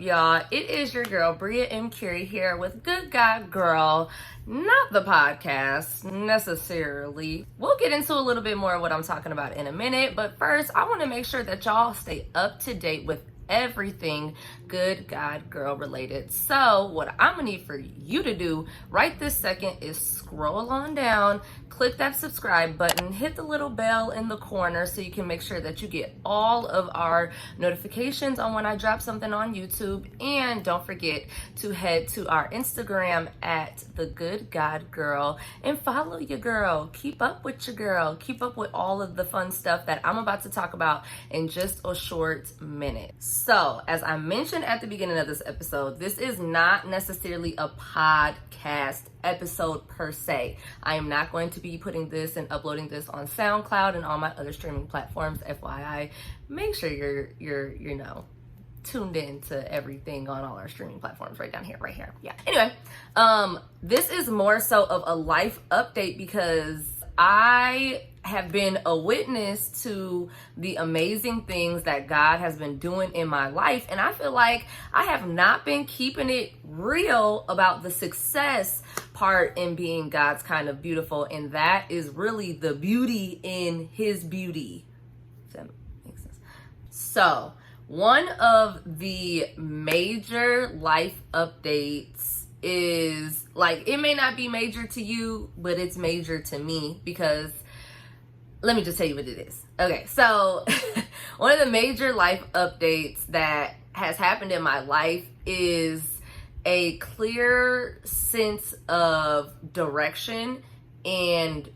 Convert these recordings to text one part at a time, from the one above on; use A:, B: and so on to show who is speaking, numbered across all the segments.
A: y'all? It is your girl, Bria M. Carey here with Good God Girl, not the podcast necessarily. We'll get into a little bit more of what I'm talking about in a minute, but first, I want to make sure that y'all stay up to date with everything Good God Girl related. So what I'm gonna need for you to do right this second is scroll on down, click that subscribe button, hit the little bell in the corner so you can make sure that you get all of our notifications on when I drop something on YouTube. And don't forget to head to our Instagram at the Good God Girl and follow your girl. Keep up with your girl. Keep up with all of the fun stuff that I'm about to talk about in just a short minute. So as I mentioned at the beginning of this episode, this is not necessarily a podcast episode per se. I am not going to be putting this and uploading this on SoundCloud and all my other streaming platforms. FYI, make sure you're tuned in to everything on all our streaming platforms right down here, right here. Yeah. Anyway, this is more so of a life update because I have been a witness to the amazing things that God has been doing in my life. And I feel like I have not been keeping it real about the success part in being God's kind of beautiful. And that is really the beauty in his beauty. Does that make sense? So one of the major life updates is, like, it may not be major to you, but it's major to me because let me just tell you what it is. Okay, so one of the major life updates that has happened in my life is a clear sense of direction and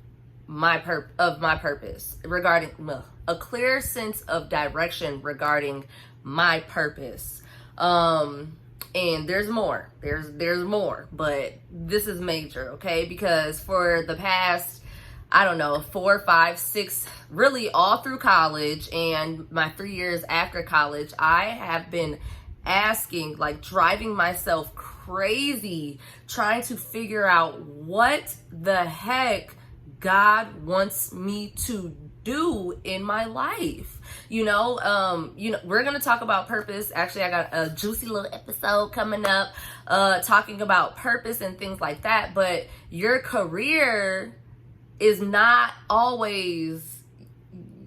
A: my purpose regarding a clear sense of direction regarding my purpose. And there's more. There's more, but this is major, okay? Because for the past 4, 5, 6, really all through college and my 3 years after college, I have been asking, like driving myself crazy, trying to figure out what the heck God wants me to do in my life. We're going to talk about purpose. Actually, I got a juicy little episode coming up, talking about purpose and things like that. But your career is not always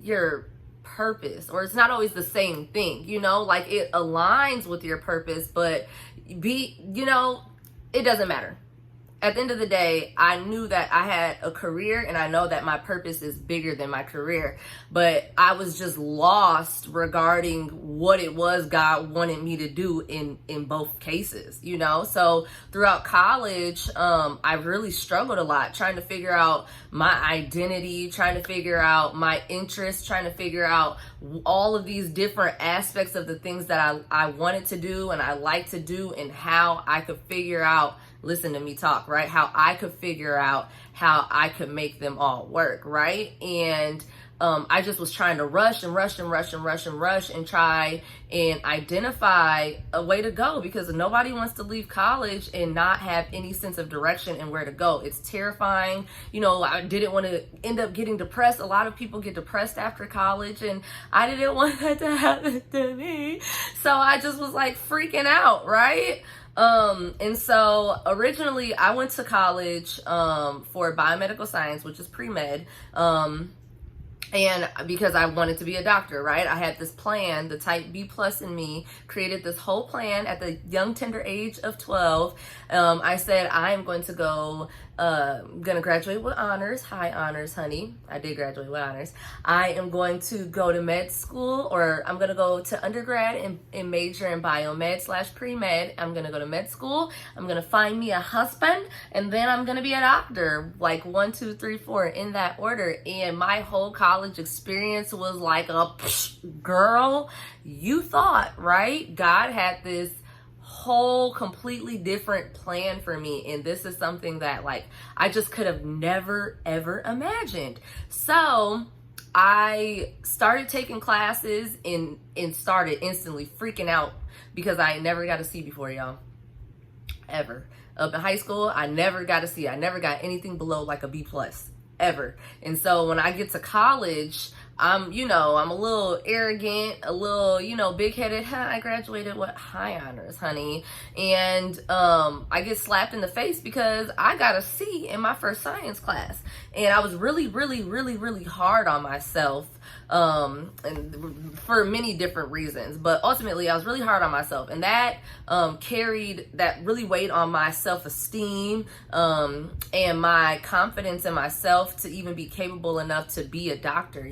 A: your purpose, or it's not always the same thing, like it aligns with your purpose, but it doesn't matter. At the end of the day, I knew that I had a career and I know that my purpose is bigger than my career, but I was just lost regarding what it was God wanted me to do in both cases, So throughout college, I really struggled a lot trying to figure out my identity, trying to figure out my interests, trying to figure out all of these different aspects of the things that I wanted to do and I like to do, and how I could figure out, listen to me talk, right? How I could figure out how I could make them all work, right? And I just was trying to rush and try and identify a way to go, because nobody wants to leave college and not have any sense of direction and where to go. It's terrifying. I didn't want to end up getting depressed. A lot of people get depressed after college, and I didn't want that to happen to me. So I just was like freaking out, right? And so originally I went to college for biomedical science, which is pre-med, and because I wanted to be a doctor, right? I had this plan, the type B plus in me created this whole plan at the young tender age of 12. I said, I am going to gonna graduate with honors. High honors, honey. I did graduate with honors. I am going to go to med school, or I'm gonna go to undergrad and major in biomed / pre-med. I'm gonna go to med school. I'm gonna find me a husband, and then I'm gonna be a doctor, like 1, 2, 3, 4 in that order. And my whole college experience was like girl, you thought, right? God had this whole completely different plan for me, and this is something that I just could have never ever imagined. So I started taking classes and started instantly freaking out because I never got a C before, y'all, ever. Up in high school, I never got a C. I never got anything below like a B plus, ever. And so when I get to college, I'm a little arrogant, a little, big-headed. I graduated with high honors, honey. And I get slapped in the face because I got a C in my first science class. And I was really, really, really, really hard on myself, and for many different reasons. But ultimately, I was really hard on myself. And that that really weighed on my self-esteem, and my confidence in myself to even be capable enough to be a doctor.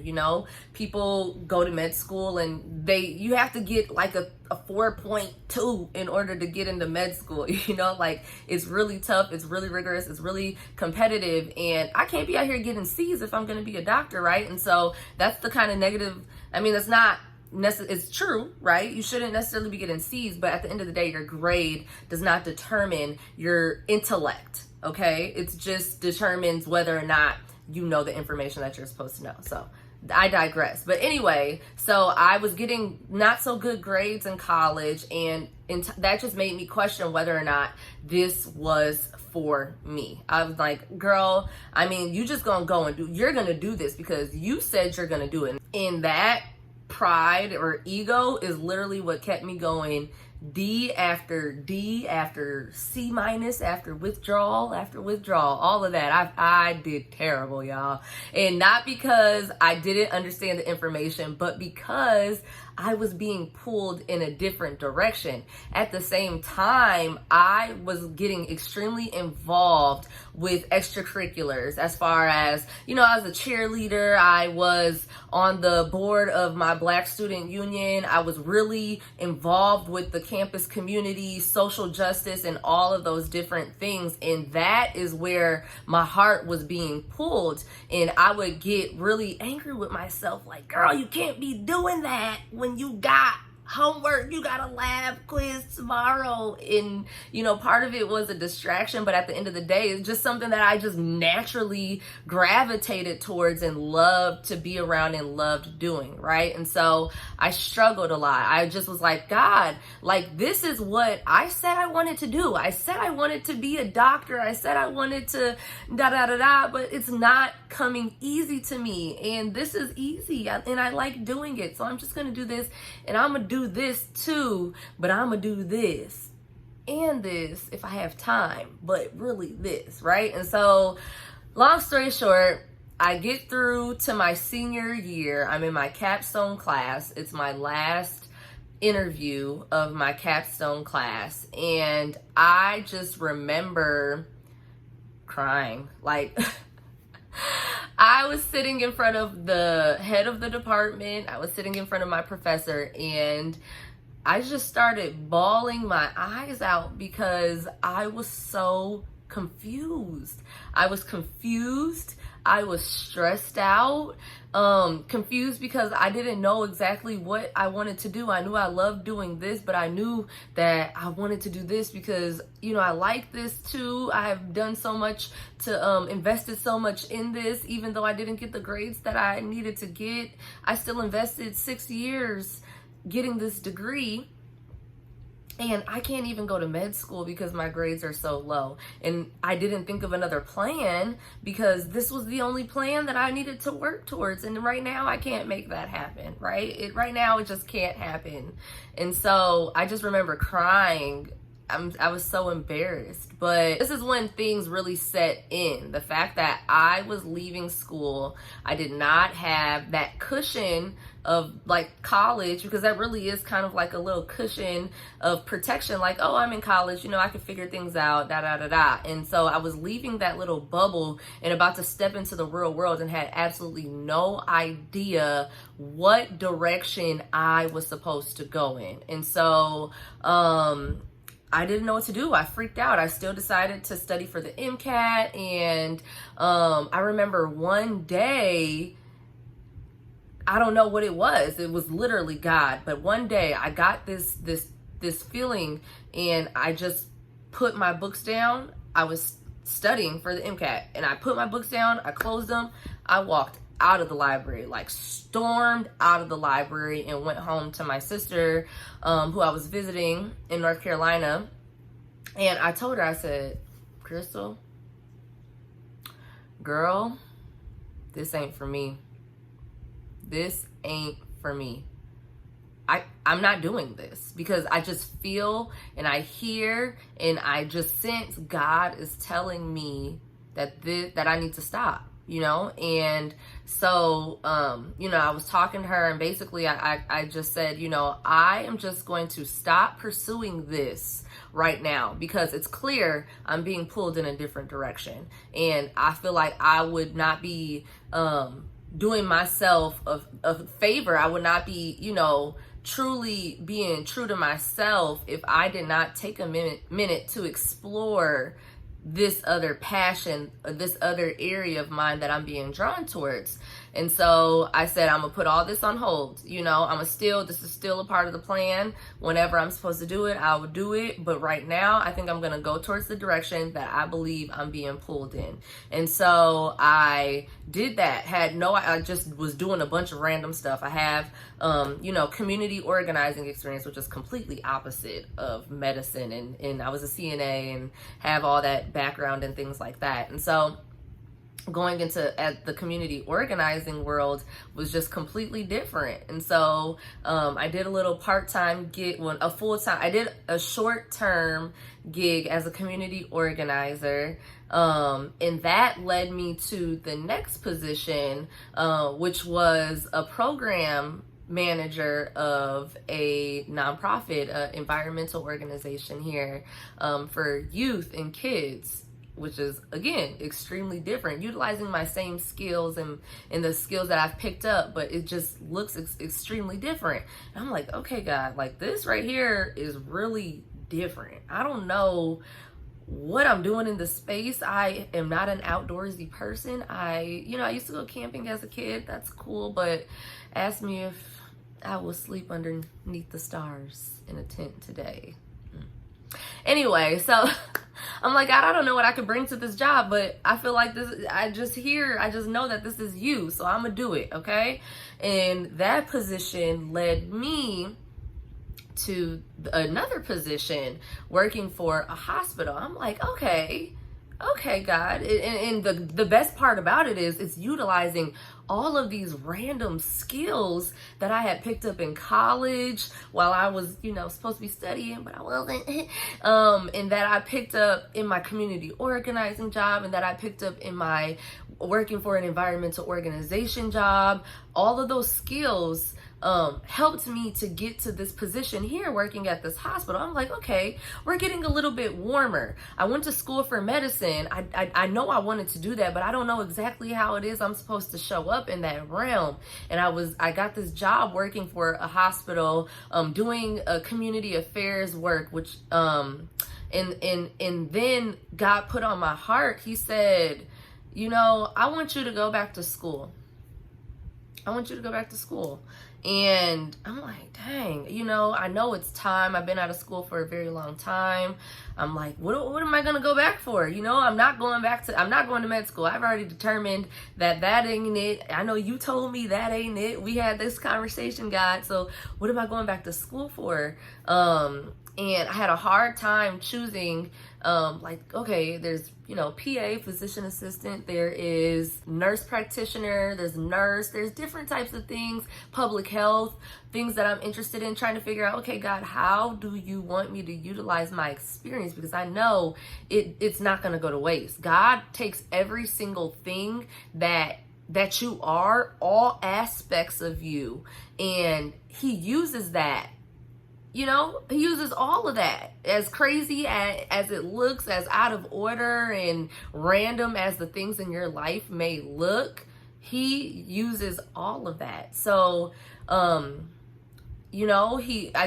A: People go to med school and you have to get like a 4.2 in order to get into med school. Like, it's really tough, it's really rigorous, it's really competitive, and I can't be out here getting C's if I'm going to be a doctor, right? And so that's the kind of negative. That's not it's true, right? You shouldn't necessarily be getting C's, but at the end of the day, your grade does not determine your intellect, okay? It just determines whether or not you know the information that you're supposed to know. So I digress. But anyway, so I was getting not so good grades in college, and that just made me question whether or not this was for me. I was like, girl, you just you're gonna do this because you said you're gonna do it. And that pride or ego is literally what kept me going D after C minus, after withdrawal, all of that. I did terrible, y'all. And not because I didn't understand the information, but because I was being pulled in a different direction. At the same time, I was getting extremely involved with extracurriculars, as far as, I was a cheerleader. I was on the board of my Black Student Union. I was really involved with the campus community, social justice, and all of those different things. And that is where my heart was being pulled. And I would get really angry with myself, like, girl, you can't be doing that when you got homework, you got a lab quiz tomorrow. And part of it was a distraction, but at the end of the day, it's just something that I just naturally gravitated towards and loved to be around and loved doing, right? And so I struggled a lot. I just was like, God, like, this is what I said I wanted to do. I said I wanted to be a doctor. I said I wanted to but it's not coming easy to me. And this is easy, and I like doing it. So I'm just gonna do this, and I'm gonna do this too, but I'm gonna do this and this if I have time, but really this, right? And so, long story short, I get through to my senior year. I'm in my capstone class. It's my last interview of my capstone class, and I just remember crying. Like, I was sitting in front of the head of the department. I was sitting in front of my professor, and I just started bawling my eyes out because I was so confused. I was confused. I was stressed out, confused because I didn't know exactly what I wanted to do. I knew I loved doing this, but I knew that I wanted to do this because, I like this too. I have done so much to, invested so much in this, even though I didn't get the grades that I needed to get. I still invested 6 years getting this degree. And I can't even go to med school because my grades are so low. And I didn't think of another plan because this was the only plan that I needed to work towards. And right now I can't make that happen, right? Right now it just can't happen. And so I just remember crying. I was so embarrassed. But this is when things really set in. The fact that I was leaving school, I did not have that cushion of like college, because that really is kind of like a little cushion of protection, like, oh, I'm in college, I can figure things out, and so I was leaving that little bubble and about to step into the real world and had absolutely no idea what direction I was supposed to go in. And so I didn't know what to do. I freaked out. I still decided to study for the MCAT, and I remember one day, I don't know what it was. It was literally God. But one day I got this feeling, and I just put my books down. I was studying for the MCAT, and I put my books down. I closed them. I walked out of the library, like stormed out of the library, and went home to my sister, who I was visiting in North Carolina. And I told her, I said, Crystal, girl, this ain't for me. this ain't for me. I'm not doing this, because I just feel and I hear and I just sense God is telling me that I need to stop, and so I was talking to her, and basically I just said, I am just going to stop pursuing this right now, because it's clear I'm being pulled in a different direction, and I feel like I would not be doing myself a favor. I would not be truly being true to myself if I did not take a minute to explore this other passion, this other area of mine that I'm being drawn towards. And so I said, I'm gonna put all this on hold. This is still a part of the plan. Whenever I'm supposed to do it, I will do it. But right now, I think I'm gonna go towards the direction that I believe I'm being pulled in. And so I did that. I just was doing a bunch of random stuff. I have, community organizing experience, which is completely opposite of medicine. And I was a CNA and have all that background and things like that. And so going into the community organizing world was just completely different. And so I did a little part-time gig, I did a short-term gig as a community organizer, and that led me to the next position, which was a program manager of a nonprofit environmental organization here for youth and kids, which is, again, extremely different, utilizing my same skills and the skills that I've picked up, but it just looks extremely different. And I'm like, okay, God, like this right here is really different. I don't know what I'm doing in this space. I am not an outdoorsy person. I used to go camping as a kid. That's cool, but ask me if I will sleep underneath the stars in a tent today. Anyway, so I'm like, God, I don't know what I could bring to this job, but I feel like I just know that this is you, so I'm gonna do it, okay? And that position led me to another position working for a hospital. I'm like, okay, God. And the best part about it is it's utilizing all of these random skills that I had picked up in college while I was, supposed to be studying, but I wasn't. And that I picked up in my community organizing job, and that I picked up in my working for an environmental organization job. All of those skills helped me to get to this position here working at this hospital. I'm like, okay, we're getting a little bit warmer. I went to school for medicine. I know I wanted to do that, but I don't know exactly how it is I'm supposed to show up in that realm. And I got this job working for a hospital, doing community affairs work, which and then God put on my heart. He said, I want you to go back to school. I want you to go back to school. And I'm like, dang, I know it's time. I've been out of school for a very long time. I'm like, what am I going to go back for? I'm not going to med school. I've already determined that ain't it. I know you told me that ain't it. We had this conversation, God. So what am I going back to school for? And I had a hard time choosing, okay, there's, PA, physician assistant, there is nurse practitioner, there's nurse, there's different types of things, public health, things that I'm interested in, trying to figure out, okay, God, how do you want me to utilize my experience? Because I know it's not going to go to waste. God takes every single thing that you are, all aspects of you, and he uses that. He uses all of that. As crazy as it looks, as out of order and random as the things in your life may look, he uses all of that. So, I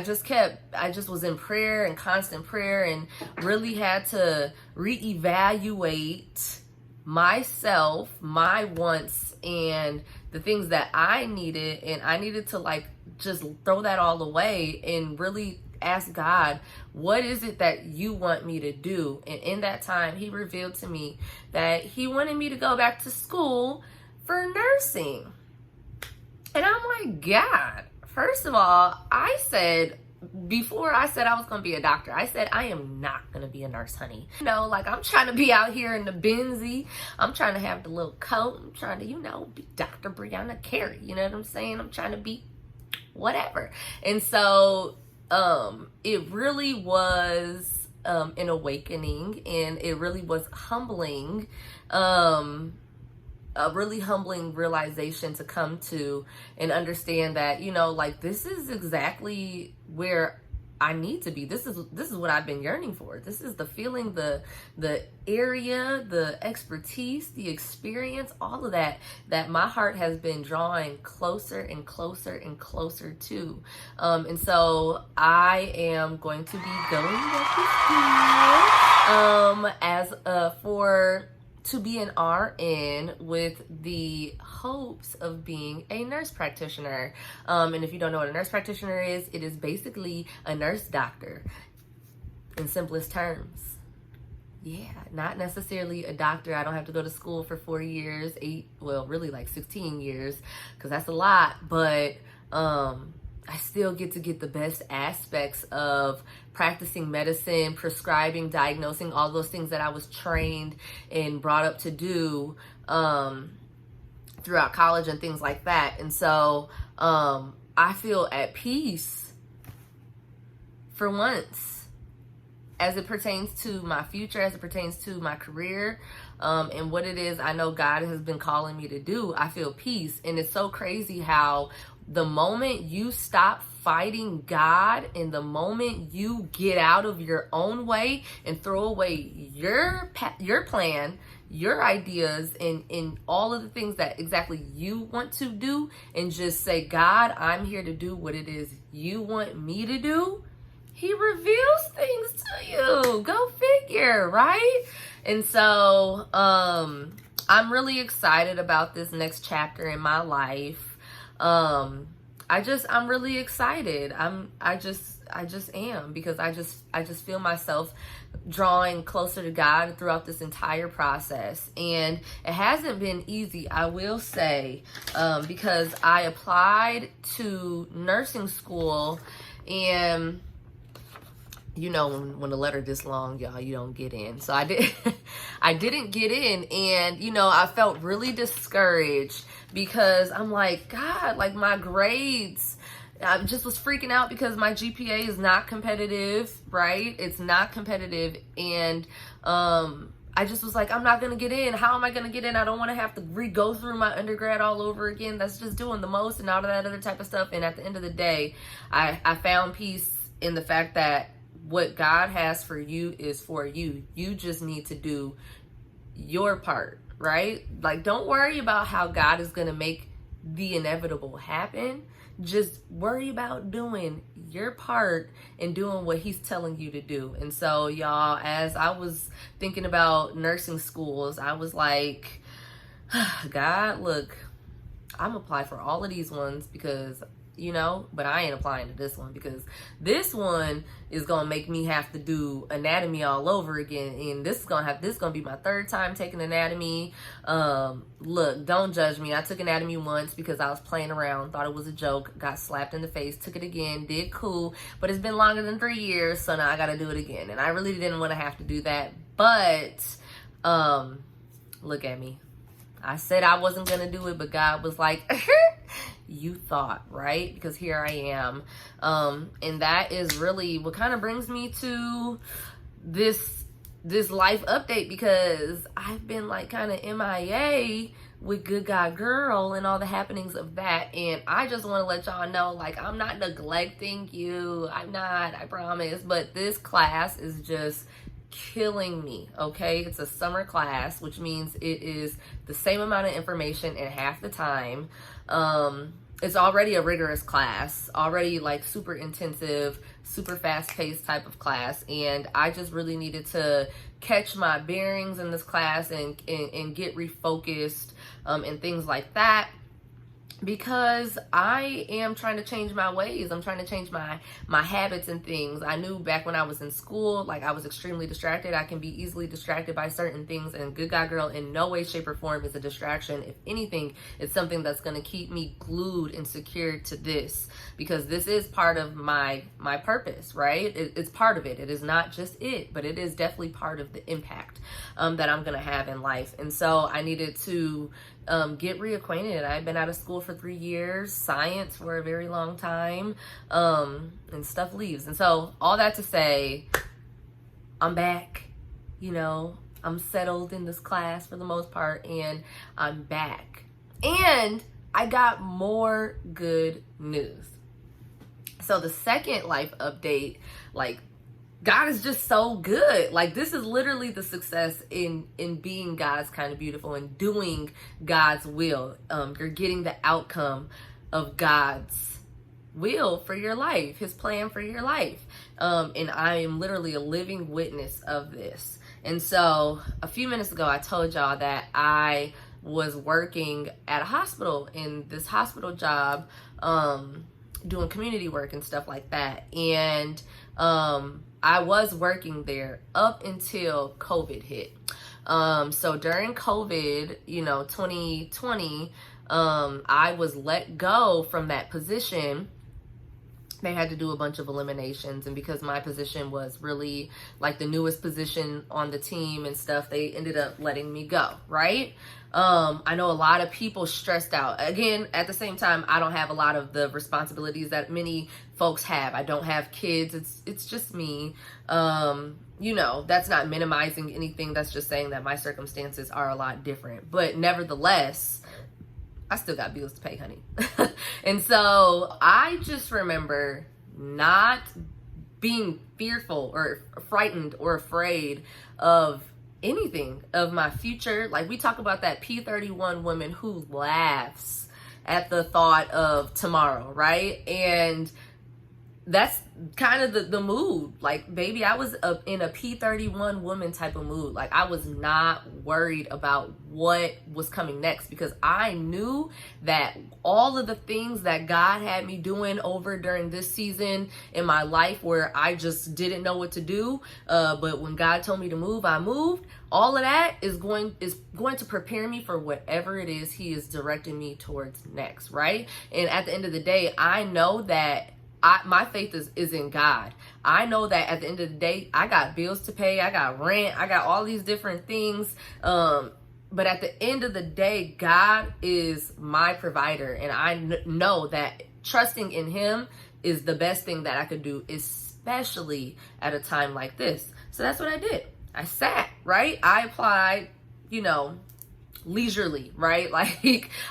A: just was in prayer and constant prayer, and really had to reevaluate myself, my wants, and the things that I needed. And I needed to just throw that all away and really ask God, what is it that you want me to do? And in that time, he revealed to me that he wanted me to go back to school for nursing. And I'm like, God, first of all, I said, before I said I was gonna be a doctor, I said I am not gonna be a nurse, honey. You know, like I'm trying to be out here in the Benzie. I'm trying to have the little coat. I'm trying to, you know, be Dr. Brianna Carey. You know what I'm saying? I'm trying to be whatever. And so it really was an awakening, and it really was humbling. A really humbling realization to come to and understand that, you know, like this is exactly where I need to be. This is what I've been yearning for. This is the feeling, the area, the expertise, the experience, all of that my heart has been drawing closer and closer and closer to. And so I am going to be going back to school to be an RN with the hopes of being a nurse practitioner. And if you don't know what a nurse practitioner is, it is basically a nurse doctor in simplest terms. Yeah, not necessarily a doctor. I don't have to go to school for 4 years, really like 16 years, because that's a lot. But I still get to get the best aspects of practicing medicine, prescribing, diagnosing, all those things that I was trained and brought up to do throughout college and things like that. And so I feel at peace for once as it pertains to my future, as it pertains to my career, and what it is I know God has been calling me to do. I feel peace. And it's so crazy how the moment you stop fighting God and the moment you get out of your own way and throw away your plan, your ideas, and all of the things that exactly you want to do, and just say, God, I'm here to do what it is you want me to do, He reveals things to you. Go figure, right? And so I'm really excited about this next chapter in my life. I'm really excited. I just am, because I just feel myself drawing closer to God throughout this entire process. And it hasn't been easy, I will say, because I applied to nursing school, and you know, when a letter this long, y'all, you don't get in. So I didn't get in, and you know, I felt really discouraged because I'm like, God, like my grades, I just was freaking out because my GPA is not competitive, right? It's not competitive, and I just was like, I'm not gonna get in. How am I gonna get in? I don't want to have to go through my undergrad all over again. That's just doing the most and all of that other type of stuff. And at the end of the day, I found peace in the fact that what God has for you is for you. You just need to do your part, right? Like, don't worry about how God is going to make the inevitable happen. Just worry about doing your part and doing what He's telling you to do. And so, y'all, as I was thinking about nursing schools, I was like, God, look, I'm applying for all of these ones because, you know, but I ain't applying to this one because this one is gonna make me have to do anatomy all over again, and this is gonna be my third time taking anatomy. Look, don't judge me. I took anatomy once because I was playing around, thought it was a joke, got slapped in the face, took it again, did cool, but it's been longer than 3 years, so now I gotta do it again, and I really didn't want to have to do that. But look at me. I said I wasn't gonna do it, but God was like, you thought, right? Because here I am. And that is really what kind of brings me to this life update, because I've been like kind of MIA with Good God Girl and all the happenings of that. And I just want to let y'all know, like, I'm not neglecting you. I'm not, I promise. But this class is just killing me, okay? It's a summer class, which means it is the same amount of information in half the time. It's already a rigorous class, already like super intensive, super fast-paced type of class, and I just really needed to catch my bearings in this class and get refocused and things like that. because I am trying to change my ways. I'm trying to change my habits and things. I knew back when I was in school, like I was extremely distracted. I can be easily distracted by certain things, and Good God Girl in no way, shape, or form is a distraction. If anything, it's something that's going to keep me glued and secured to this, because this is part of my purpose, right? It's part of it. It is not just it, but it is definitely part of the impact that I'm going to have in life. And so I needed to get reacquainted. I've been out of school for 3 years, science for a very long time, and stuff leaves. And so all that to say, I'm back, I'm settled in this class for the most part, and I'm back. And I got more good news. So the second life update, God is just so good. This is literally the success in being God's kind of beautiful and doing God's will. You're getting the outcome of God's will for your life, his plan for your life. And I am literally a living witness of this. And so a few minutes ago, I told y'all that I was working at a hospital in this hospital job, doing community work and stuff like that. And, I was working there up until COVID hit. So during COVID, 2020, I was let go from that position. They had to do a bunch of eliminations, and because my position was really the newest position on the team and stuff, they ended up letting me go, right? I know a lot of people stressed out. Again, at the same time, I don't have a lot of the responsibilities that many folks have. I don't have kids. It's just me. That's not minimizing anything. That's just saying that my circumstances are a lot different. But nevertheless, I still got bills to pay, honey. And so I just remember not being fearful or frightened or afraid of anything, of my future. We talk about that P31 woman who laughs at the thought of tomorrow, right? And that's kind of the mood. Baby, I was in a P31 woman type of mood. I was not worried about what was coming next, because I knew that all of the things that God had me doing over during this season in my life, where I just didn't know what to do, but when God told me to move, I moved. All of that is going to prepare me for whatever it is he is directing me towards next, right? And at the end of the day, I know that my faith is in God. I know that at the end of the day, I got bills to pay, I got rent, I got all these different things. But at the end of the day, God is my provider. And I know that trusting in him is the best thing that I could do, especially at a time like this. So that's what I did. I sat, right? I applied, leisurely, right?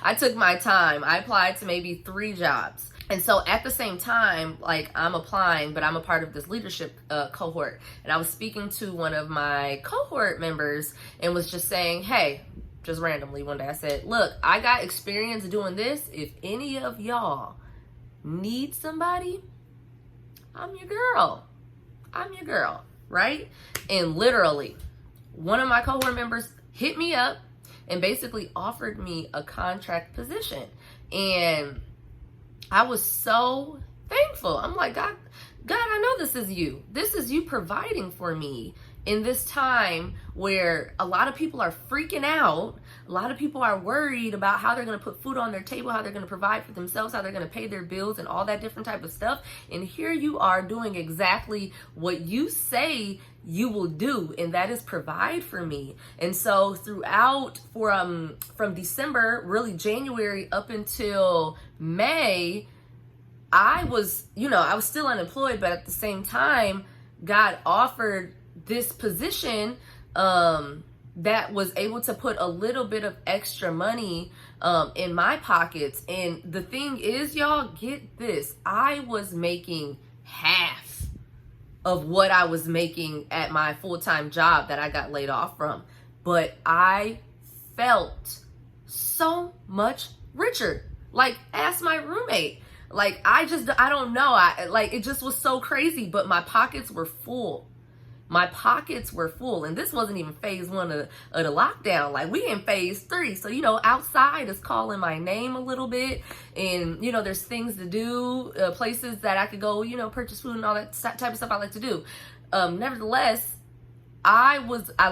A: I took my time. I applied to maybe 3 jobs. And so at the same time, I'm applying, but I'm a part of this leadership cohort. And I was speaking to one of my cohort members and was just saying, hey, just randomly one day, I said, look, I got experience doing this. If any of y'all need somebody, I'm your girl. I'm your girl, right? And literally, one of my cohort members hit me up and basically offered me a contract position. And I was so thankful. I'm like, God, I know this is you. This is you providing for me in this time where a lot of people are freaking out. A lot of people are worried about how they're going to put food on their table, how they're going to provide for themselves, how they're going to pay their bills and all that different type of stuff. And here you are doing exactly what you say you will do, and that is provide for me. And so throughout from December, really January up until May, I was still unemployed, but at the same time, God offered this position that was able to put a little bit of extra money in my pockets. And the thing is, y'all, get this, I was making half of what I was making at my full-time job that I got laid off from. But I felt so much richer. Ask my roommate. I don't know. It just was so crazy, but my pockets were full. my pockets were full. And this wasn't even phase one of the lockdown. Like, we in phase 3. So, outside is calling my name a little bit. And, there's things to do, places that I could go, purchase food and all that type of stuff I like to do. Nevertheless, I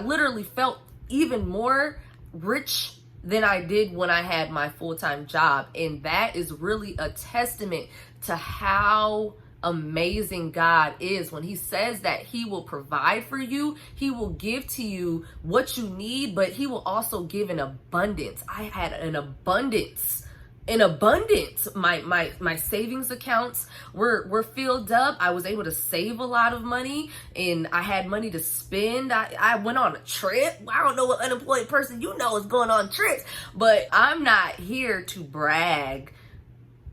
A: literally felt even more rich than I did when I had my full-time job. And that is really a testament to how amazing God is. When he says that he will provide for you, he will give to you what you need, but he will also give in abundance. I had an abundance. My savings accounts were filled up. I was able to save a lot of money, and I had money to spend. I went on a trip. I don't know what unemployed person is going on trips, but I'm not here to brag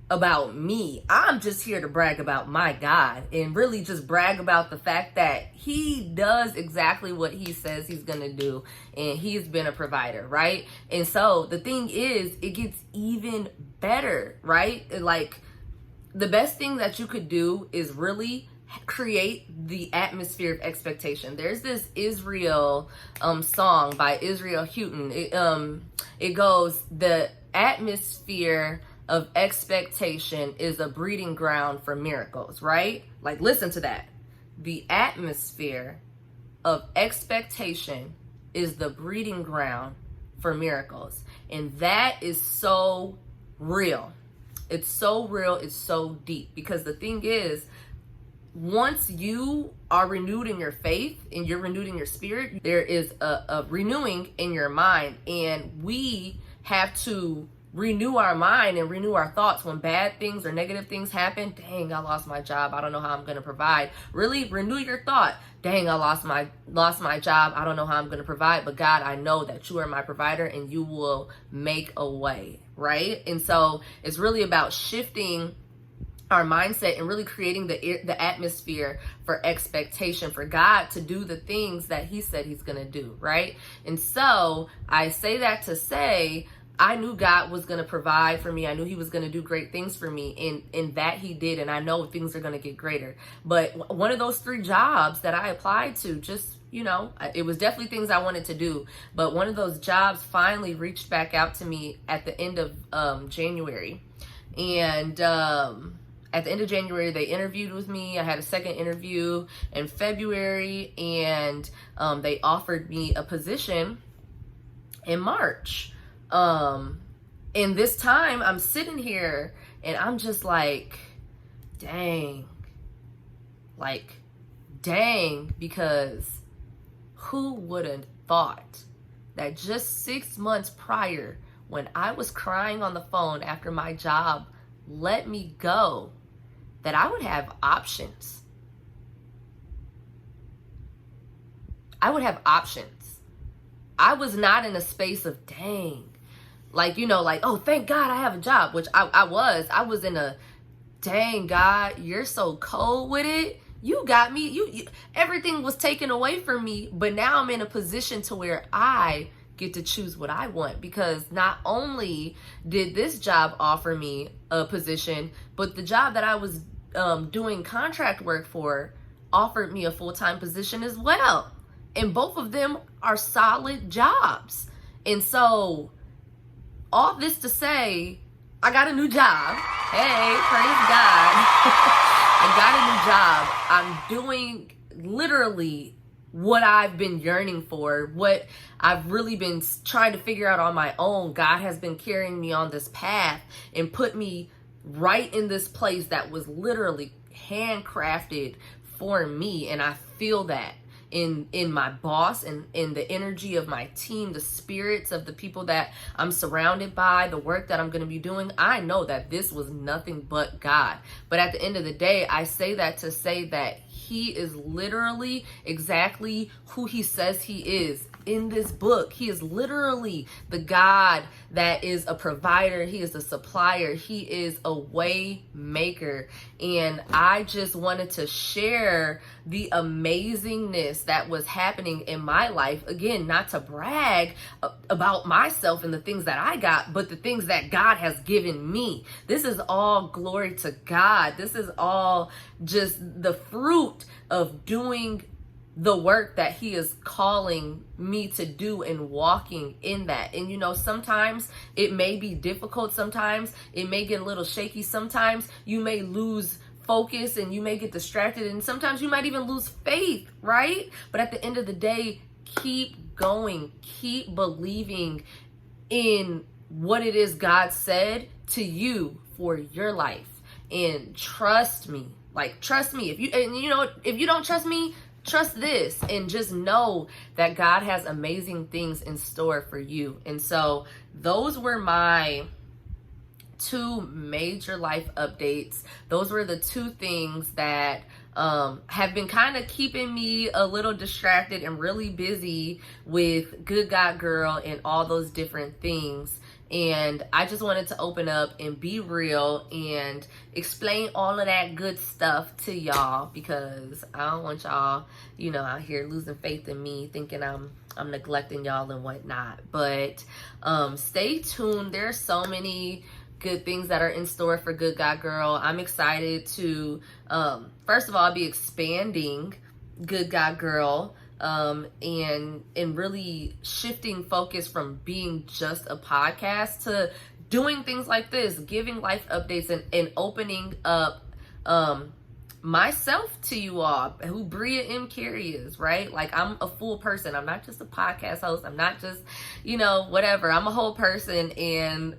A: about me. I'm just here to brag about my God, and really just brag about the fact that he does exactly what he says he's gonna do, and he's been a provider, right? And so the thing is, it gets even better, right? Like, the best thing that you could do is really create the atmosphere of expectation. There's this Israel song by Israel Houghton. It goes, the atmosphere of expectation is a breeding ground for miracles, right? Like, listen to that. The atmosphere of expectation is the breeding ground for miracles. And that is so real. It's so real. It's so deep. Because the thing is, once you are renewed in your faith and you're renewed in your spirit, there is a renewing in your mind. And we have to renew our mind and renew our thoughts when bad things or negative things happen. Dang, I lost my job. I don't know how I'm going to provide. Really renew your thought. Dang, I lost my job. I don't know how I'm going to provide. But God, I know that you are my provider and you will make a way, right? And so it's really about shifting our mindset and really creating the atmosphere for expectation for God to do the things that he said he's going to do, right? And so I say that to say, I knew God was going to provide for me. I knew he was going to do great things for me, and that he did. And I know things are going to get greater. But one of those 3 jobs that I applied to, just, it was definitely things I wanted to do. But one of those jobs finally reached back out to me at the end of January. And at the end of January, they interviewed with me. I had a second interview in February, and they offered me a position in March. And this time I'm sitting here and I'm just like, dang, because who would have thought that just 6 months prior, when I was crying on the phone after my job let me go, that I would have options. I would have options. I was not in a space of dang. Oh, thank God I have a job, which I was in a, dang God, you're so cold with it. You got me, you everything was taken away from me, but now I'm in a position to where I get to choose what I want, because not only did this job offer me a position, but the job that I was doing contract work for offered me a full-time position as well. And both of them are solid jobs. And so all this to say, I got a new job. Hey, praise God. I got a new job. I'm doing literally what I've been yearning for, what I've really been trying to figure out on my own. God has been carrying me on this path and put me right in this place that was literally handcrafted for me. And I feel that in my boss and in the energy of my team, the spirits of the people that I'm surrounded by, the work that I'm going to be doing. I know that this was nothing but God. But at the end of the day, I say that to say that he is literally exactly who he says he is in this book. He is literally the God that is a provider. He is a supplier. He is a way maker. And I just wanted to share the amazingness that was happening in my life. Again, not to brag about myself and the things that I got, but the things that God has given me. This is all glory to God. This is all just the fruit of doing the work that he is calling me to do and walking in that. And you know, sometimes it may be difficult, sometimes it may get a little shaky, sometimes you may lose focus and you may get distracted, and sometimes you might even lose faith, right? But at the end of the day, keep going, keep believing in what it is God said to you for your life, and trust me. Like, trust me. If you don't trust me, trust this, and just know that God has amazing things in store for you. And so those were my 2 major life updates. Those were the 2 things that have been kind of keeping me a little distracted and really busy with Good God Girl and all those different things. And I just wanted to open up and be real and explain all of that good stuff to y'all, because I don't want y'all, out here losing faith in me, thinking I'm neglecting y'all and whatnot. But stay tuned. There's so many good things that are in store for Good God Girl. I'm excited to first of all be expanding Good God Girl, and really shifting focus from being just a podcast to doing things like this, giving life updates and opening up myself to you all, who Bria M. Carey is, right? Like, I'm a full person. I'm not just a podcast host. I'm not just, whatever. I'm a whole person. And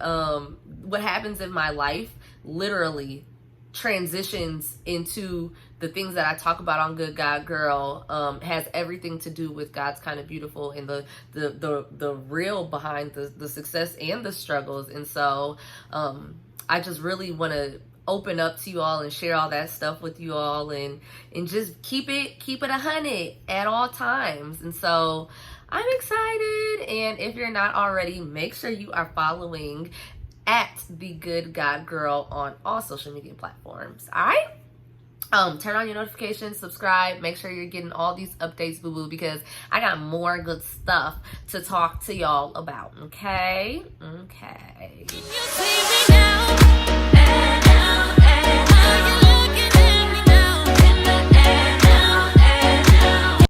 A: what happens in my life literally transitions into the things that I talk about on Good God Girl, has everything to do with God's Kind of Beautiful and the real behind the success and the struggles. And so I just really want to open up to you all and share all that stuff with you all, and just keep it 100 at all times. And so I'm excited. And if you're not already, make sure you are following at the Good God Girl on all social media platforms. All right. Turn on your notifications, subscribe, make sure you're getting all these updates, boo-boo, because I got more good stuff to talk to y'all about. Okay.